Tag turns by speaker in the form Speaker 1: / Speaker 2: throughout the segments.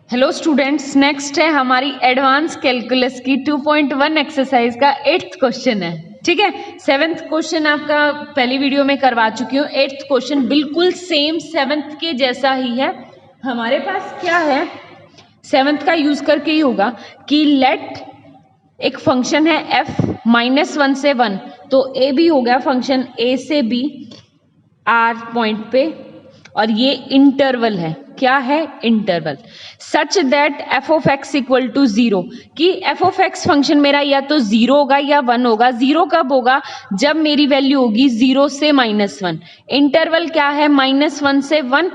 Speaker 1: Hello students, next है हमारी advance calculus की 2.1 एक्सरसाइज का 8th क्वेश्चन है। ठीक है, 7th क्वेश्चन आपका पहली वीडियो में करवा चुकी हूँ। 8th क्वेश्चन बिल्कुल सेम 7th के जैसा ही है। हमारे पास क्या है, 7th का यूज करके ही होगा कि लेट एक फंक्शन है f -1 से 1, तो a भी हो गया फंक्शन a से b r पॉइंट पे, और ये इंटरवल है। क्या है? Interval. Such that f of x equal to 0, कि एफ ऑफ एक्स फंक्शन मेरा या तो 0 होगा या 1 होगा। 0 कब होगा? जब मेरी वैल्यू होगी 0 से -1। इंटरवल क्या है? -1 से 1।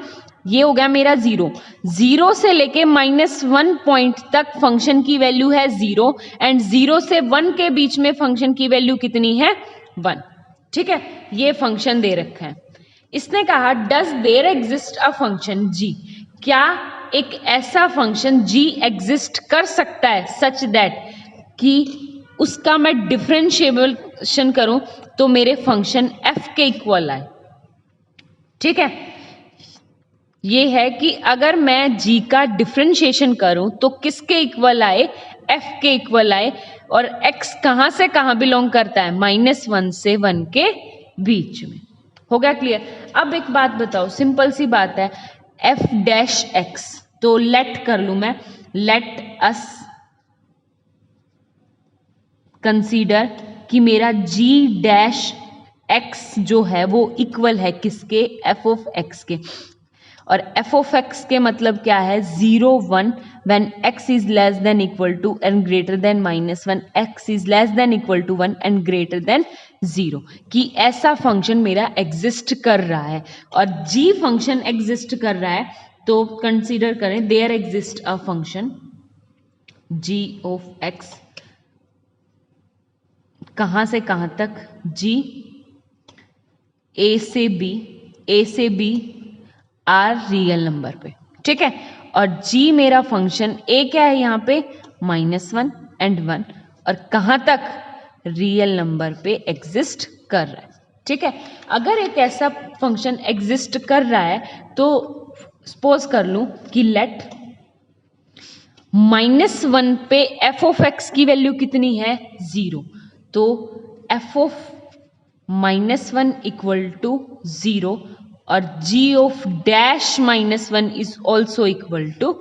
Speaker 1: ये हो गया मेरा 0। 0 से लेके -1 पॉइंट तक फंक्शन की वैल्यू है 0, एंड 0 से 1 के बीच में फंक्शन की वैल्यू कितनी है? 1। ठीक है, ये फंक्शन दे रखा है। इसने कहा does there exist a function g, क्या एक ऐसा फंक्शन जी एग्जिस्ट कर सकता है सच दैट कि उसका मैं डिफरेंशिएशन करूं तो मेरे फंक्शन एफ के इक्वल आए। ठीक है, ये है कि अगर मैं जी का डिफरेंशिएशन करूं तो किसके इक्वल आए? एफ के इक्वल आए। और एक्स कहां से कहां बिलोंग करता है? -1 से 1 के बीच में। हो गया क्लियर? अब एक बात बताओ, सिंपल सी बात है, एफ डैश एक्स, तो लेट कर लू मैं, लेट अस कंसीडर कि मेरा जी डैश एक्स जो है वो इक्वल है किसके? एफ ऑफ एक्स के। और एफ ऑफ एक्स के मतलब क्या है? 0 1 when x is less than equal to and greater than -1, x is less than equal to 1 and greater than 0, कि ऐसा फंक्शन मेरा एग्जिस्ट कर रहा है। और जी फंक्शन एग्जिस्ट कर रहा है, तो कंसीडर करें there exist a function g of x. कहां से कहां तक? जी ए से बी आर रियल नंबर पे। ठीक है, और जी मेरा फंक्शन ए क्या है यहाँ पे? -1 एंड 1, और कहां तक? रियल नंबर पे एग्जिस्ट कर रहा है। ठीक है, अगर एक ऐसा फंक्शन एग्जिस्ट कर रहा है तो सपोज कर लूं कि लेट -1 पे एफ ऑफ एक्स की वैल्यू कितनी है? 0, तो एफ ऑफ -1 इक्वल टू 0 और g of dash -1 is also equal to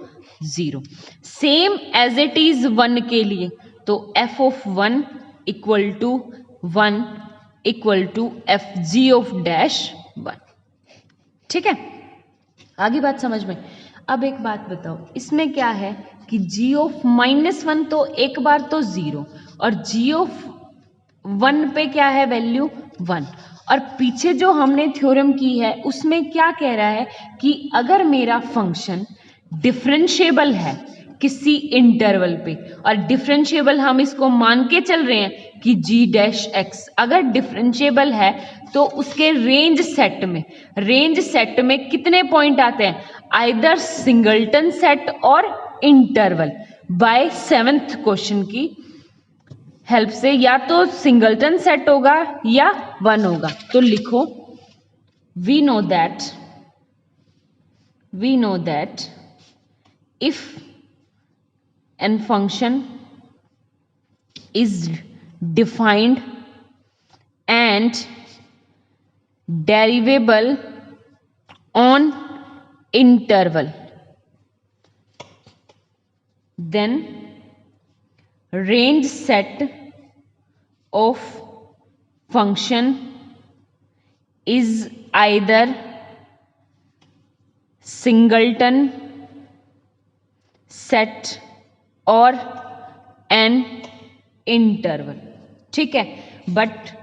Speaker 1: 0, same as it is 1 के लिए। तो f of 1 equal to 1 equal to f g of dash 1। ठीक है, आगे बात समझ में? अब एक बात बताओ, इसमें क्या है कि g ऑफ -1 तो एक बार तो 0, और g ऑफ 1 पे क्या है वैल्यू? 1। और पीछे जो हमने थ्योरम की है उसमें क्या कह रहा है कि अगर मेरा फंक्शन डिफरेंशिएबल है किसी इंटरवल पे, और डिफरेंशिएबल हम इसको मान के चल रहे हैं कि जी डैश एक्स अगर डिफरेंशिएबल है, तो उसके रेंज सेट में कितने पॉइंट आते हैं? आइदर सिंगल्टन सेट और इंटरवल। बाय 7th क्वेश्चन की हेल्प से या तो सिंगल्टन सेट होगा या 1 होगा। तो लिखो we know that if an function is defined and derivable on interval, then range set of function is either singleton set or an interval। ठीक है, but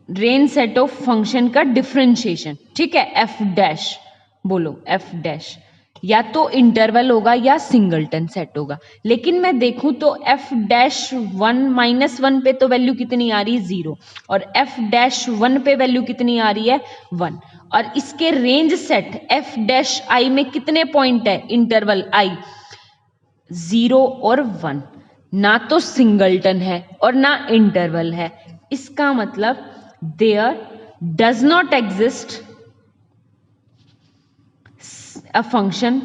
Speaker 1: range set of function का differentiation, ठीक है, एफ डैश, बोलो F dash या तो interval होगा या सिंगलटन सेट होगा। लेकिन मैं देखूं तो एफ डैश 1 -1 पे तो वैल्यू कितनी आ रही है? 0, और एफ डैश 1 पे वैल्यू कितनी आ रही है? 1। और इसके range set F dash I में कितने पॉइंट है? इंटरवल आई 0 और 1, ना तो सिंगलटन है और ना इंटरवल है। इसका मतलब there does not exist a function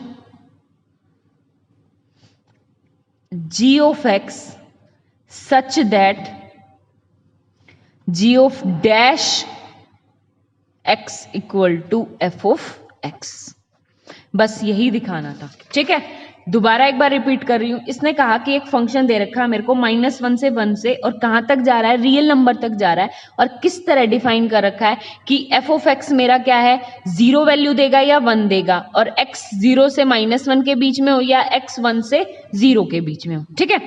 Speaker 1: g of x such that g of dash x equal to f of x। बस यही दिखाना था, ठीक है। दोबारा एक बार रिपीट कर रही हूं। इसने कहा कि एक फंक्शन दे रखा है मेरे को -1 से 1 से, और कहां तक जा रहा है, रियल नंबर तक जा रहा है, और किस तरह डिफाइन कर रखा है कि f ऑफ x मेरा क्या है, 0 वैल्यू देगा या 1 देगा, और x 0 से -1 के बीच में हो या x 1 से 0 के बीच में हो, ठीक है।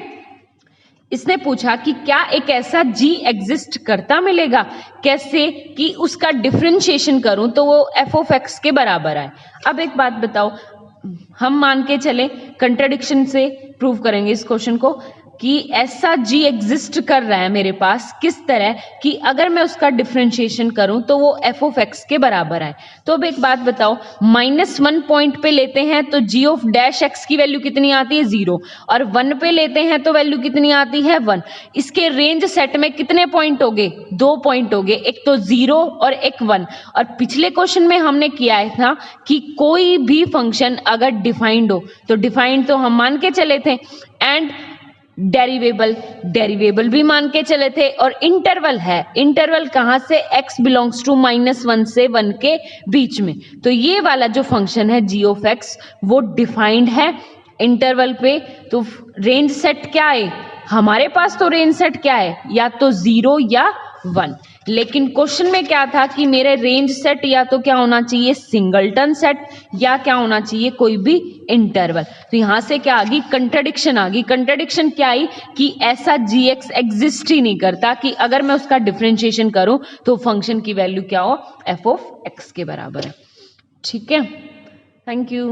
Speaker 1: इसने पूछा कि क्या एक ऐसा g एग्जिस्ट करता मिलेगा, कैसे कि उसका डिफरेंशिएशन करूं तो वो f ऑफ x के बराबर आए। अब एक बात बताओ, हम मान के चले, कंट्राडिक्शन से प्रूव करेंगे इस क्वेश्चन को, कि ऐसा g एग्जिस्ट कर रहा है मेरे पास, किस तरह कि अगर मैं उसका डिफरेंशिएशन करूं तो वो f ऑफ x के बराबर आए। तो अब एक बात बताओ, -1 पॉइंट पे लेते हैं तो g ऑफ डैश x की वैल्यू कितनी आती है, 0, और 1 पे लेते हैं तो वैल्यू कितनी आती है, 1। इसके रेंज सेट में कितने पॉइंट हो गए, 2 पॉइंट हो गए, एक तो 0 और एक 1। और पिछले क्वेश्चन में हमने किया था कि कोई भी फंक्शन अगर डिफाइंड हो तो डिफाइंड तो हम मान के चले थे, एंड डेरिवेबल भी मान के चले थे, और इंटरवल है, इंटरवल कहां से, x बिलोंग्स टू -1 से 1 के बीच में। तो ये वाला जो फंक्शन है g ऑफ x वो डिफाइंड है इंटरवल पे। तो रेंज सेट क्या है हमारे पास, तो रेंज सेट क्या है, या तो 0 या 1। लेकिन क्वेश्चन में क्या था कि मेरे रेंज सेट या तो क्या होना चाहिए, सिंगलटन सेट, या क्या होना चाहिए, कोई भी इंटरवल। तो यहां से क्या आ गई, कंट्राडिक्शन आ गई। कंट्राडिक्शन क्या आई कि ऐसा gx एग्जिस्ट ही नहीं करता कि अगर मैं उसका डिफरेंशिएशन करूं तो फंक्शन की वैल्यू क्या हो, f ऑफ x के बराबर है, ठीक है। Thank you.